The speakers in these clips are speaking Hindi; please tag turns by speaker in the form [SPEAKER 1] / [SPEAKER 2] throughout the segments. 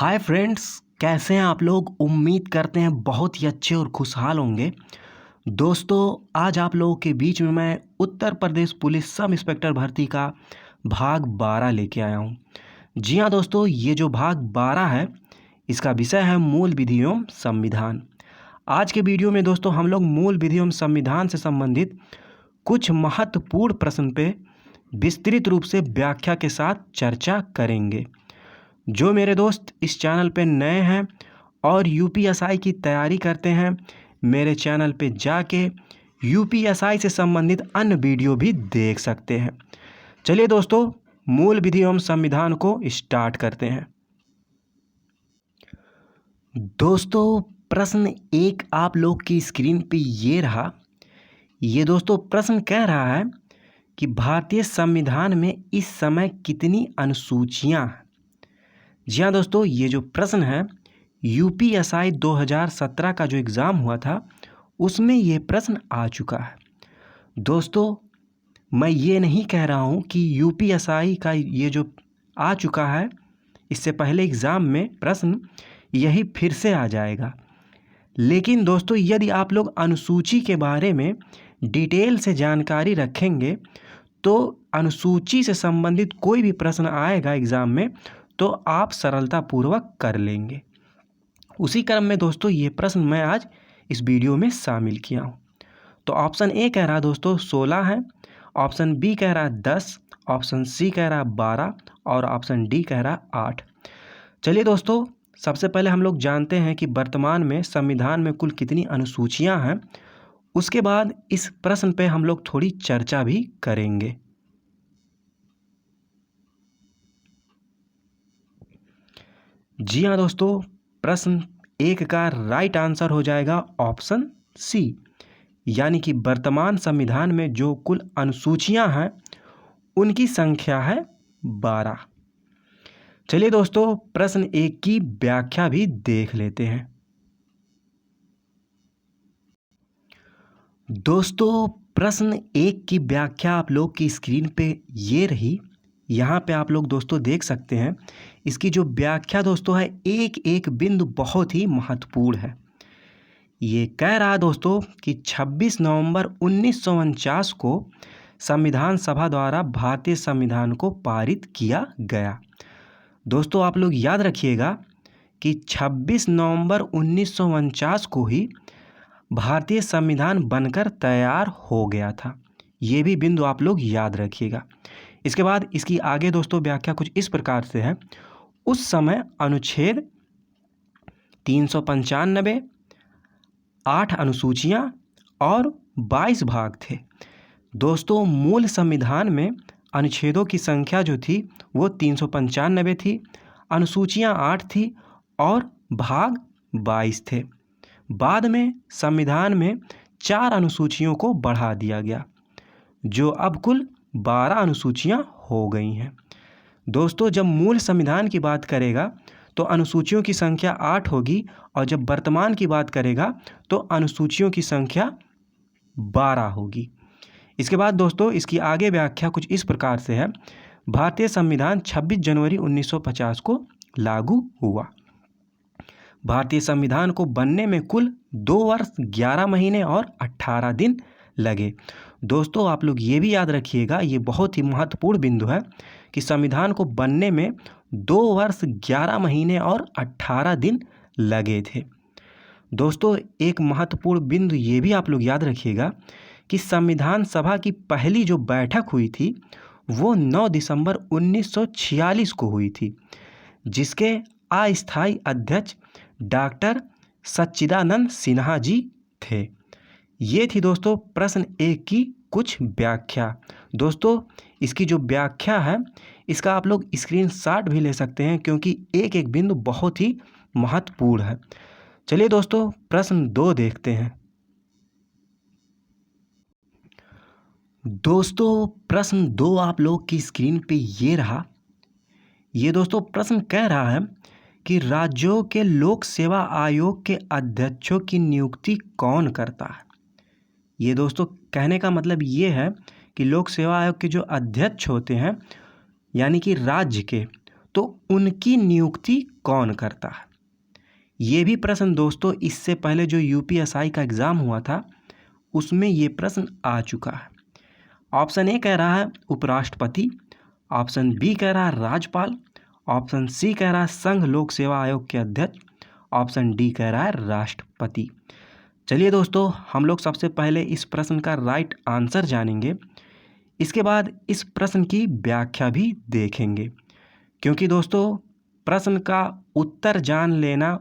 [SPEAKER 1] हाय फ्रेंड्स, कैसे हैं आप लोग। उम्मीद करते हैं बहुत ही अच्छे और खुशहाल होंगे। दोस्तों, आज आप लोगों के बीच में मैं Uttar Pradesh police sub inspector भर्ती का भाग 12 लेके आया हूं। जी हाँ दोस्तों, ये जो भाग 12 है इसका विषय है मूल विधि एवं संविधान। आज के वीडियो में दोस्तों हम लोग मूल विधि एवं संविधान से संबंधित कुछ महत्वपूर्ण प्रश्न पे विस्तृत रूप से व्याख्या के साथ चर्चा करेंगे। जो मेरे दोस्त इस चैनल पे नए हैं और यूपीएसआई की तैयारी करते हैं, मेरे चैनल पे जाके यूपीएसआई से संबंधित अन्य वीडियो भी देख सकते हैं। चलिए दोस्तों, मूल विधि एवं संविधान को स्टार्ट करते हैं। दोस्तों, प्रश्न 1 आप लोग की स्क्रीन पे ये रहा। ये दोस्तों प्रश्न कह रहा है कि भारतीय संविधान में इस समय कितनी अनुसूचियां हैं। जी हाँ दोस्तों, ये जो प्रश्न है यूपीएसआई 2017 का जो एग्ज़ाम हुआ था उसमें ये प्रश्न आ चुका है। दोस्तों, मैं ये नहीं कह रहा हूँ कि यूपीएसआई का ये जो आ चुका है इससे पहले एग्ज़ाम में प्रश्न यही फिर से आ जाएगा। लेकिन दोस्तों, यदि आप लोग अनुसूची के बारे में डिटेल से जानकारी रखेंगे तो अनुसूची से संबंधित कोई भी प्रश्न आएगा एग्ज़ाम में तो आप सरलतापूर्वक कर लेंगे। उसी क्रम में दोस्तों ये प्रश्न मैं आज इस वीडियो में शामिल किया हूँ। तो ऑप्शन ए कह रहा दोस्तों 16 है, ऑप्शन बी कह रहा 10, ऑप्शन सी कह रहा 12 और ऑप्शन डी कह रहा 8। चलिए दोस्तों, सबसे पहले हम लोग जानते हैं कि वर्तमान में संविधान में कुल कितनी अनुसूचियाँ हैं। उसके बाद इस प्रश्न पे हम लोग थोड़ी चर्चा भी करेंगे। जी हाँ दोस्तों, प्रश्न 1 का राइट आंसर हो जाएगा ऑप्शन सी, यानी कि वर्तमान संविधान में जो कुल अनुसूचियां हैं उनकी संख्या है 12। चलिए दोस्तों, प्रश्न 1 की व्याख्या भी देख लेते हैं। दोस्तों, प्रश्न 1 की व्याख्या आप लोग की स्क्रीन पे ये रही। यहाँ पे आप लोग दोस्तों देख सकते हैं इसकी जो व्याख्या दोस्तों है एक एक बिंदु बहुत ही महत्वपूर्ण है। ये कह रहा दोस्तों कि 26 नवंबर 1949 को संविधान सभा द्वारा भारतीय संविधान को पारित किया गया। दोस्तों आप लोग याद रखिएगा कि 26 नवंबर 1949 को ही भारतीय संविधान बनकर तैयार हो गया था। ये भी बिंदु आप लोग याद रखिएगा। इसके बाद इसकी आगे दोस्तों व्याख्या कुछ इस प्रकार से है। उस समय अनुच्छेद 395, 8 अनुसूचियां और 22 भाग थे। दोस्तों, मूल संविधान में अनुच्छेदों की संख्या जो थी वो 395 थी, अनुसूचियां 8 थी और भाग 22 थे। बाद में संविधान में 4 अनुसूचियों को बढ़ा दिया गया, जो अब कुल 12 अनुसूचियां हो गई हैं। दोस्तों, जब मूल संविधान की बात करेगा तो अनुसूचियों की संख्या 8 होगी और जब वर्तमान की बात करेगा तो अनुसूचियों की संख्या 12 होगी। इसके बाद दोस्तों इसकी आगे व्याख्या कुछ इस प्रकार से है। भारतीय संविधान 26 जनवरी 1950 को लागू हुआ। भारतीय संविधान को बनने में कुल 2 वर्ष 11 महीने और 18 दिन लगे। दोस्तों आप लोग ये भी याद रखिएगा, ये बहुत ही महत्वपूर्ण बिंदु है कि संविधान को बनने में 2 वर्ष 11 महीने और 18 दिन लगे थे। दोस्तों एक महत्वपूर्ण बिंदु ये भी आप लोग याद रखिएगा कि संविधान सभा की पहली जो बैठक हुई थी वो 9 दिसंबर 1946 को हुई थी, जिसके अस्थायी अध्यक्ष डॉक्टर सच्चिदानंद सिन्हा जी थे। ये थी दोस्तों प्रश्न 1 की कुछ व्याख्या। दोस्तों इसकी जो व्याख्या है इसका आप लोग स्क्रीनशॉट भी ले सकते हैं क्योंकि एक एक बिंदु बहुत ही महत्वपूर्ण है। चलिए दोस्तों प्रश्न 2 देखते हैं। दोस्तों प्रश्न 2 आप लोग की स्क्रीन पे ये रहा। ये दोस्तों प्रश्न कह रहा है कि राज्यों के लोक सेवा आयोग के अध्यक्षों की नियुक्ति कौन करता है। ये दोस्तों कहने का मतलब ये है कि लोक सेवा आयोग के जो अध्यक्ष होते हैं यानी कि राज्य के, तो उनकी नियुक्ति कौन करता है? ये भी प्रश्न दोस्तों इससे पहले जो यूपीएसआई का एग्ज़ाम हुआ था उसमें ये प्रश्न आ चुका है। ऑप्शन ए कह रहा है उपराष्ट्रपति, ऑप्शन बी कह रहा है राज्यपाल, ऑप्शन सी कह रहा है संघ लोक सेवा आयोग के अध्यक्ष, ऑप्शन डी कह रहा है राष्ट्रपति। चलिए दोस्तों, हम लोग सबसे पहले इस प्रश्न का राइट आंसर जानेंगे, इसके बाद इस प्रश्न की व्याख्या भी देखेंगे, क्योंकि दोस्तों प्रश्न का उत्तर जान लेना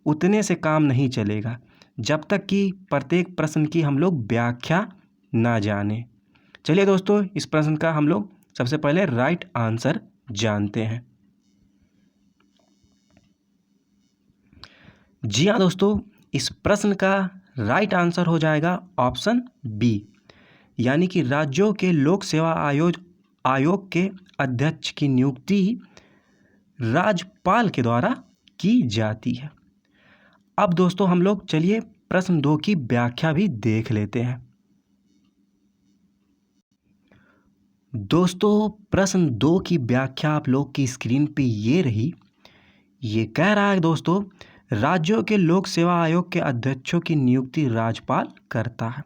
[SPEAKER 1] उतने से काम नहीं चलेगा जब तक कि प्रत्येक प्रश्न की हम लोग व्याख्या ना जाने। चलिए दोस्तों, इस प्रश्न का हम लोग सबसे पहले राइट आंसर जानते हैं। जी हाँ दोस्तों, इस प्रश्न का राइट आंसर हो जाएगा ऑप्शन बी, यानी कि राज्यों के लोक सेवा आयोग के अध्यक्ष की नियुक्ति राज्यपाल के द्वारा की जाती है। अब दोस्तों हम लोग चलिए प्रश्न 2 की व्याख्या भी देख लेते हैं। दोस्तों प्रश्न 2 की व्याख्या आप लोग की स्क्रीन पे ये रही। ये कह रहा है दोस्तों, राज्यों के लोक सेवा आयोग के अध्यक्षों की नियुक्ति राज्यपाल करता है।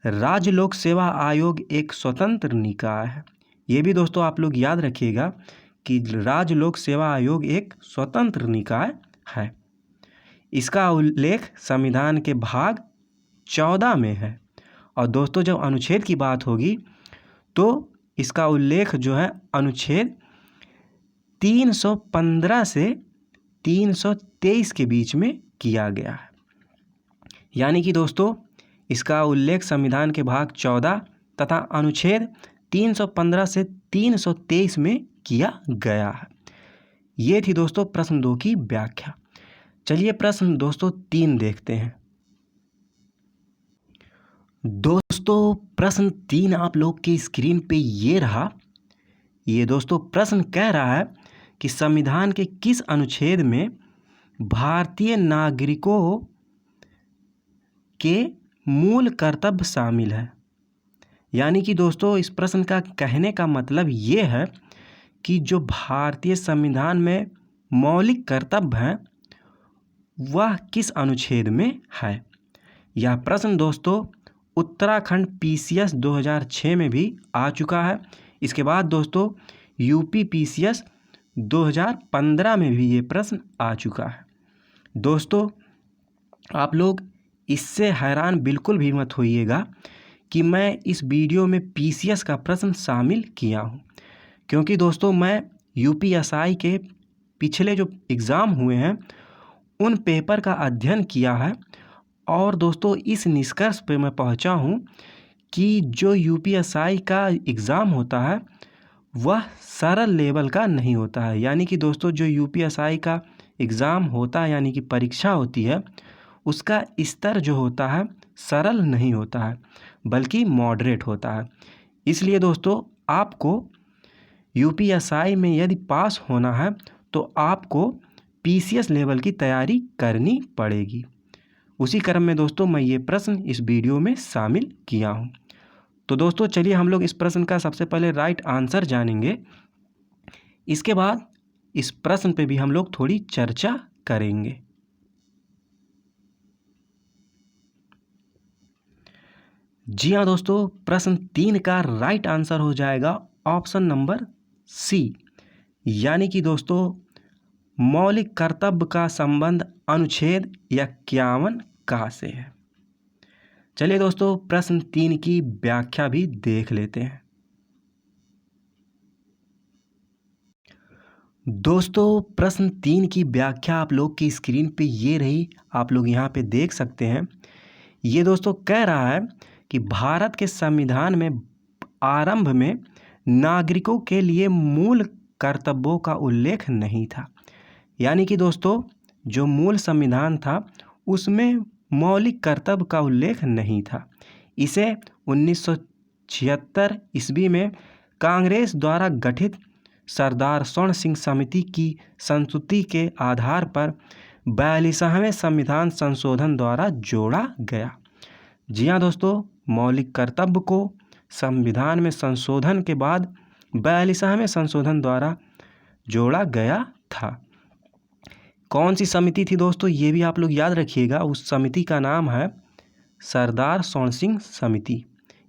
[SPEAKER 1] राज्य लोक सेवा आयोग एक स्वतंत्र निकाय है। ये भी दोस्तों आप लोग याद रखिएगा कि राज्य लोक सेवा आयोग एक स्वतंत्र निकाय है। इसका उल्लेख संविधान के भाग 14 में है। और दोस्तों जब अनुच्छेद की बात होगी तो इसका उल्लेख जो है अनुच्छेद 315 से 323 के बीच में किया गया है। यानी कि दोस्तों इसका उल्लेख संविधान के भाग 14 तथा अनुच्छेद 315 से 323 में किया गया है। ये थी दोस्तों प्रश्न 2 की व्याख्या। चलिए प्रश्न दोस्तों 3 देखते हैं। दोस्तों प्रश्न 3 आप लोग की स्क्रीन पे ये रहा। ये दोस्तों प्रश्न कह रहा है कि संविधान के किस अनुच्छेद में भारतीय नागरिकों के मूल कर्तव्य शामिल है। यानी कि दोस्तों इस प्रश्न का कहने का मतलब ये है कि जो भारतीय संविधान में मौलिक कर्तव्य हैं वह किस अनुच्छेद में है। यह प्रश्न दोस्तों उत्तराखंड पीसीएस 2006 में भी आ चुका है। इसके बाद दोस्तों यूपी पीसीएस 2015 में भी ये प्रश्न आ चुका है। दोस्तों आप लोग इससे हैरान बिल्कुल भी मत होइएगा कि मैं इस वीडियो में पीसीएस का प्रश्न शामिल किया हूँ, क्योंकि दोस्तों मैं यूपीएसआई के पिछले जो एग्ज़ाम हुए हैं उन पेपर का अध्ययन किया है और दोस्तों इस निष्कर्ष पे मैं पहुँचा हूँ कि जो यूपीएसआई का एग्ज़ाम होता है वह सरल लेवल का नहीं होता है। यानी कि दोस्तों जो यूपीएसआई का एग्ज़ाम होता है यानी कि परीक्षा होती है उसका स्तर जो होता है सरल नहीं होता है बल्कि मॉडरेट होता है। इसलिए दोस्तों आपको यूपीएसआई में यदि पास होना है तो आपको पीसीएस लेवल की तैयारी करनी पड़ेगी। उसी क्रम में दोस्तों मैं ये प्रश्न इस वीडियो में शामिल किया हूँ। तो दोस्तों चलिए हम लोग इस प्रश्न का सबसे पहले राइट आंसर जानेंगे, इसके बाद इस प्रश्न पे भी हम लोग थोड़ी चर्चा करेंगे। जी हाँ दोस्तों, प्रश्न 3 का राइट आंसर हो जाएगा ऑप्शन नंबर सी, यानी कि दोस्तों मौलिक कर्तव्य का संबंध अनुच्छेद 51 का से है। चलिए दोस्तों प्रश्न 3 की व्याख्या भी देख लेते हैं। दोस्तों प्रश्न 3 की व्याख्या आप लोग की स्क्रीन पे ये रही, आप लोग यहाँ पे देख सकते हैं। ये दोस्तों कह रहा है कि भारत के संविधान में आरंभ में नागरिकों के लिए मूल कर्तव्यों का उल्लेख नहीं था। यानी कि दोस्तों जो मूल संविधान था उसमें मौलिक कर्तव्य का उल्लेख नहीं था। इसे 1976 ईस्वी में कांग्रेस द्वारा गठित सरदार स्वर्ण सिंह समिति की संस्तुति के आधार पर 42वें संविधान संशोधन द्वारा जोड़ा गया। जी हाँ दोस्तों, मौलिक कर्तव्य को संविधान में संशोधन के बाद 42वें संशोधन द्वारा जोड़ा गया था। कौन सी समिति थी दोस्तों, ये भी आप लोग याद रखिएगा। उस समिति का नाम है सरदार सोनसिंह समिति।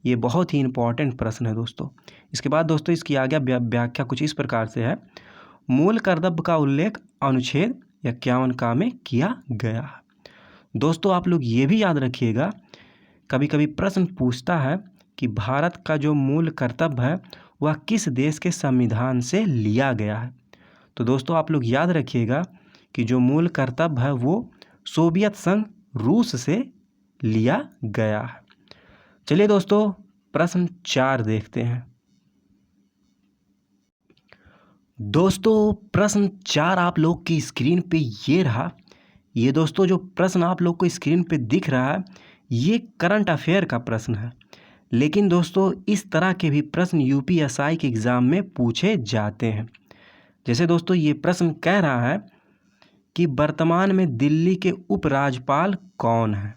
[SPEAKER 1] ये बहुत ही इंपॉर्टेंट प्रश्न है दोस्तों। इसके बाद दोस्तों इसकी आगे व्याख्या कुछ इस प्रकार से है। मूल कर्तव्य का उल्लेख अनुच्छेद 51 का में किया गया है। दोस्तों आप लोग ये भी याद रखिएगा, कभी कभी प्रश्न पूछता है कि भारत का जो मूल कर्तव्य है वह किस देश के संविधान से लिया गया है। तो दोस्तों आप लोग याद रखिएगा कि जो मूल कर्तव्य है वो सोवियत संघ रूस से लिया गया है। चलिए दोस्तों प्रश्न 4 देखते हैं। दोस्तों प्रश्न 4 आप लोग की स्क्रीन पे ये रहा। ये दोस्तों जो प्रश्न आप लोग को स्क्रीन पे दिख रहा है ये करंट अफेयर का प्रश्न है, लेकिन दोस्तों इस तरह के भी प्रश्न यूपीएसआई के एग्ज़ाम में पूछे जाते हैं। जैसे दोस्तों ये प्रश्न कह रहा है कि वर्तमान में दिल्ली के उपराज्यपाल कौन हैं।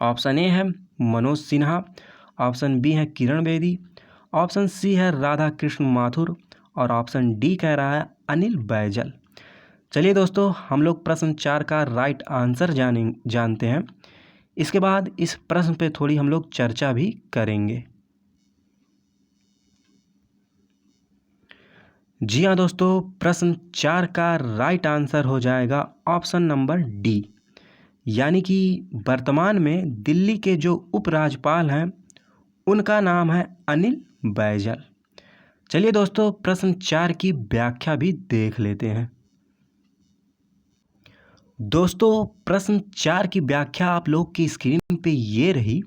[SPEAKER 1] ऑप्शन ए है मनोज सिन्हा, ऑप्शन बी है किरण बेदी, ऑप्शन सी है राधा कृष्ण माथुर और ऑप्शन डी कह रहा है अनिल बैजल। चलिए दोस्तों हम लोग प्रश्न 4 का राइट आंसर जानते हैं। इसके बाद इस प्रश्न पे थोड़ी हम लोग चर्चा भी करेंगे। जी हाँ दोस्तों, प्रश्न 4 का राइट आंसर हो जाएगा ऑप्शन नंबर डी, यानी कि वर्तमान में दिल्ली के जो उपराज्यपाल हैं उनका नाम है अनिल बैजल। चलिए दोस्तों प्रश्न 4 की व्याख्या भी देख लेते हैं। दोस्तों प्रश्न 4 की व्याख्या आप लोग की स्क्रीन पे ये रही।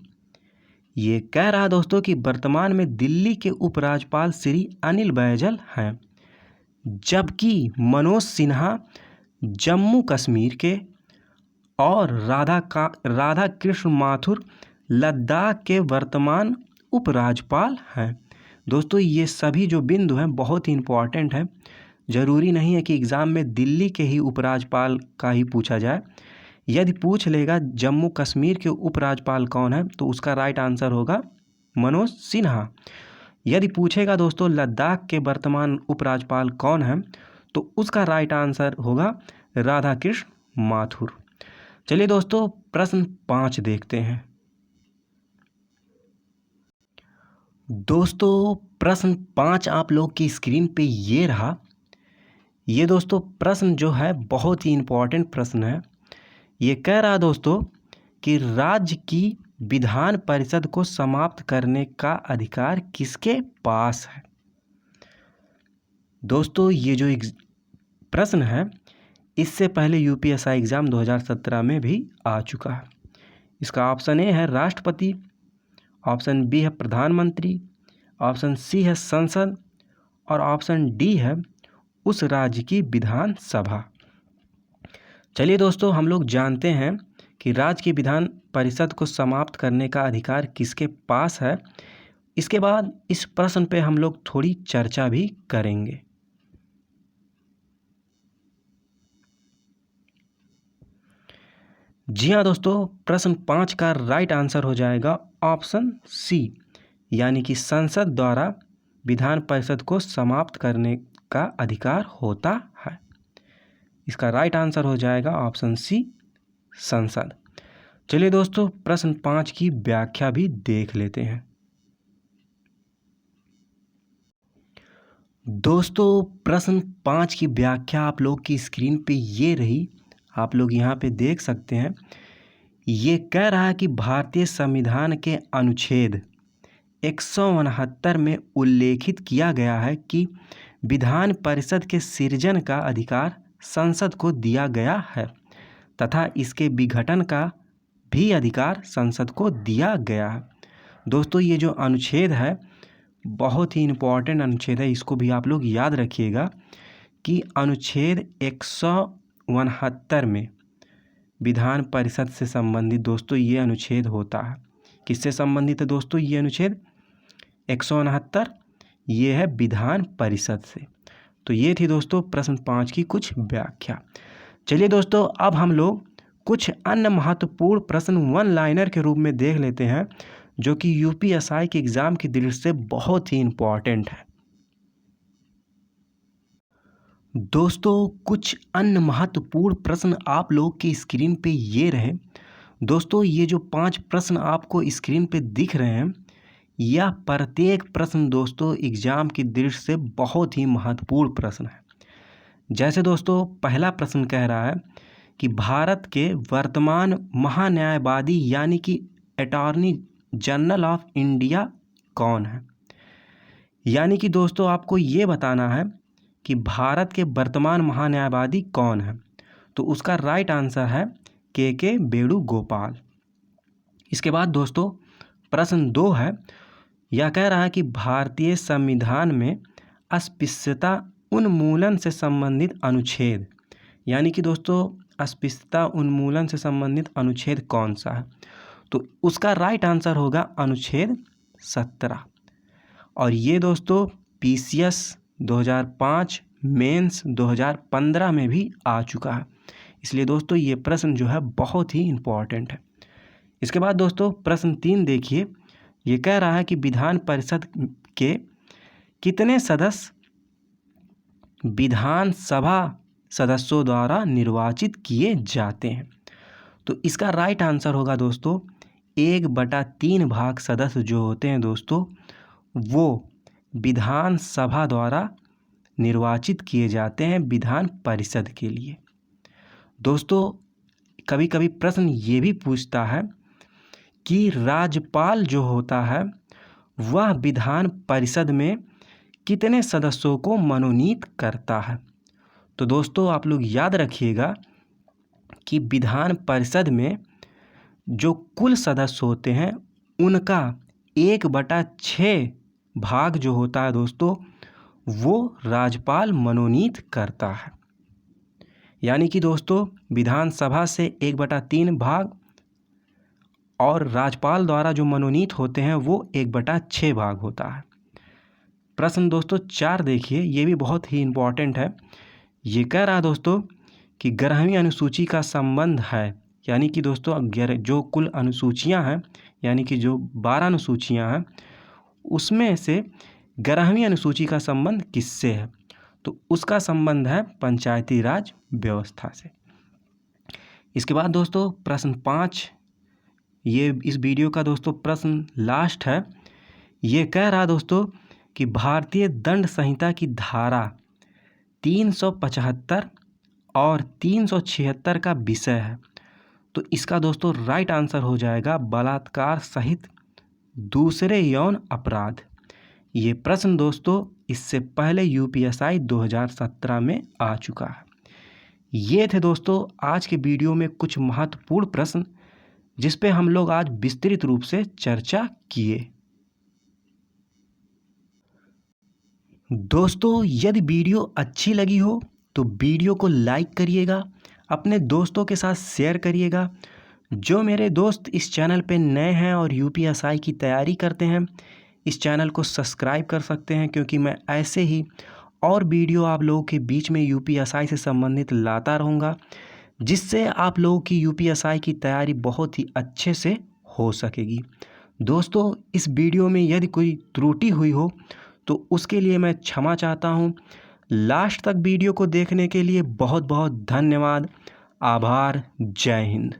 [SPEAKER 1] ये कह रहा दोस्तों कि वर्तमान में दिल्ली के उपराज्यपाल श्री अनिल बैजल हैं, जबकि मनोज सिन्हा जम्मू कश्मीर के और राधा कृष्ण माथुर लद्दाख के वर्तमान उपराज्यपाल हैं। दोस्तों ये सभी जो बिंदु हैं बहुत ही इम्पॉर्टेंट है। ज़रूरी नहीं है कि एग्ज़ाम में दिल्ली के ही उपराज्यपाल का ही पूछा जाए। यदि पूछ लेगा जम्मू कश्मीर के उपराज्यपाल कौन है तो उसका राइट आंसर होगा मनोज सिन्हा। यदि पूछेगा दोस्तों लद्दाख के वर्तमान उपराज्यपाल कौन है तो उसका राइट आंसर होगा राधा कृष्ण माथुर। चलिए दोस्तों प्रश्न 5 देखते हैं। दोस्तों प्रश्न 5 आप लोग की स्क्रीन पे ये रहा। ये दोस्तों प्रश्न जो है बहुत ही इम्पोर्टेंट प्रश्न है। ये कह रहा दोस्तों कि राज्य की विधान परिषद को समाप्त करने का अधिकार किसके पास है। दोस्तों ये जो प्रश्न है इससे पहले यूपीएसआई एग्ज़ाम 2017 में भी आ चुका है। इसका ऑप्शन ए है राष्ट्रपति, ऑप्शन बी है प्रधानमंत्री, ऑप्शन सी है संसद और ऑप्शन डी है उस राज्य की विधानसभा। चलिए दोस्तों हम लोग जानते हैं कि राज्य की विधान परिषद को समाप्त करने का अधिकार किसके पास है। इसके बाद इस प्रश्न पे हम लोग थोड़ी चर्चा भी करेंगे। जी हाँ दोस्तों, प्रश्न 5 का राइट आंसर हो जाएगा ऑप्शन सी, यानी कि संसद द्वारा विधान परिषद को समाप्त करने का अधिकार होता है। इसका राइट आंसर हो जाएगा ऑप्शन सी, संसद। चलिए दोस्तों प्रश्न 5 की व्याख्या भी देख लेते हैं। दोस्तों प्रश्न 5 की व्याख्या आप लोग की स्क्रीन पे ये रही। आप लोग यहाँ पे देख सकते हैं। ये कह रहा है कि भारतीय संविधान के अनुच्छेद 169 में उल्लेखित किया गया है कि विधान परिषद के सृजन का अधिकार संसद को दिया गया है तथा इसके विघटन का भी अधिकार संसद को दिया गया है। दोस्तों ये जो अनुच्छेद है बहुत ही इम्पोर्टेंट अनुच्छेद है, इसको भी आप लोग याद रखिएगा कि अनुच्छेद 169 में विधान परिषद से संबंधित दोस्तों ये अनुच्छेद होता है। किससे संबंधित है दोस्तों ये अनुच्छेद 169, ये है विधान परिषद से। तो ये थी दोस्तों प्रश्न 5 की कुछ व्याख्या। चलिए दोस्तों अब हम लोग कुछ अन्य महत्वपूर्ण प्रश्न वन लाइनर के रूप में देख लेते हैं जो कि यूपीएसआई के एग्ज़ाम की दृष्टि से बहुत ही इम्पॉर्टेंट है। दोस्तों कुछ अन्य महत्वपूर्ण प्रश्न आप लोग की स्क्रीन पे ये रहे। दोस्तों ये जो 5 प्रश्न आपको स्क्रीन पे दिख रहे हैं, यह प्रत्येक प्रश्न दोस्तों एग्जाम की दृष्टि से बहुत ही महत्वपूर्ण प्रश्न है। जैसे दोस्तों पहला प्रश्न कह रहा है कि भारत के वर्तमान महान्यायवादी यानी कि अटॉर्नी जनरल ऑफ इंडिया कौन है। यानी कि दोस्तों आपको ये बताना है कि भारत के वर्तमान महान्यायवादी कौन है। तो उसका राइट आंसर है के वेणुगोपाल। इसके बाद दोस्तों प्रश्न 2 है, यह कह रहा है कि भारतीय संविधान में अस्पृश्यता उन्मूलन से संबंधित अनुच्छेद, यानी कि दोस्तों अस्पृश्यता उन्मूलन से संबंधित अनुच्छेद कौन सा है। तो उसका राइट आंसर होगा अनुच्छेद 17। और ये दोस्तों PCS 2005 मेंस 2015 में भी आ चुका है, इसलिए दोस्तों ये प्रश्न जो है बहुत ही इम्पोर्टेंट है। इसके बाद दोस्तों प्रश्न 3 देखिए, ये कह रहा है कि विधान परिषद के कितने सदस्य विधानसभा सदस्यों द्वारा निर्वाचित किए जाते हैं। तो इसका राइट आंसर होगा दोस्तों 1/3 भाग सदस्य जो होते हैं दोस्तों वो विधानसभा द्वारा निर्वाचित किए जाते हैं विधान परिषद के लिए। दोस्तों कभी कभी प्रश्न ये भी पूछता है कि राज्यपाल जो होता है वह विधान परिषद में कितने सदस्यों को मनोनीत करता है। तो दोस्तों आप लोग याद रखिएगा कि विधान परिषद में जो कुल सदस्य होते हैं उनका 1/6 भाग जो होता है दोस्तों वो राज्यपाल मनोनीत करता है। यानी कि दोस्तों विधानसभा से 1/3 भाग और राज्यपाल द्वारा जो मनोनीत होते हैं वो 1/6 भाग होता है। प्रश्न दोस्तों 4 देखिए, ये भी बहुत ही इम्पोर्टेंट है। ये कह रहा है दोस्तों कि 11वीं अनुसूची का संबंध है, यानी कि दोस्तों जो कुल अनुसूचियां हैं यानी कि जो 12 अनुसूचियां हैं उसमें से 11वीं अनुसूची का संबंध किससे है। तो उसका संबंध है पंचायती राज व्यवस्था से। इसके बाद दोस्तों प्रश्न 5, ये इस वीडियो का दोस्तों प्रश्न लास्ट है। ये कह रहा दोस्तों कि भारतीय दंड संहिता की धारा 375 और 376 का विषय है। तो इसका दोस्तों राइट आंसर हो जाएगा बलात्कार सहित दूसरे यौन अपराध। ये प्रश्न दोस्तों इससे पहले UPSI 2017 में आ चुका है। ये थे दोस्तों आज के वीडियो में कुछ महत्वपूर्ण प्रश्न जिस पे हम लोग आज विस्तृत रूप से चर्चा किए। दोस्तों यदि वीडियो अच्छी लगी हो तो वीडियो को लाइक करिएगा, अपने दोस्तों के साथ शेयर करिएगा। जो मेरे दोस्त इस चैनल पे नए हैं और UPSI की तैयारी करते हैं इस चैनल को सब्सक्राइब कर सकते हैं, क्योंकि मैं ऐसे ही और वीडियो आप लोगों के बीच में UPSI से संबंधित लाता रहूँगा जिससे आप लोगों की UPSI की तैयारी बहुत ही अच्छे से हो सकेगी। दोस्तों इस वीडियो में यदि कोई त्रुटि हुई हो तो उसके लिए मैं क्षमा चाहता हूँ। लास्ट तक वीडियो को देखने के लिए बहुत बहुत धन्यवाद। आभार। जय हिंद।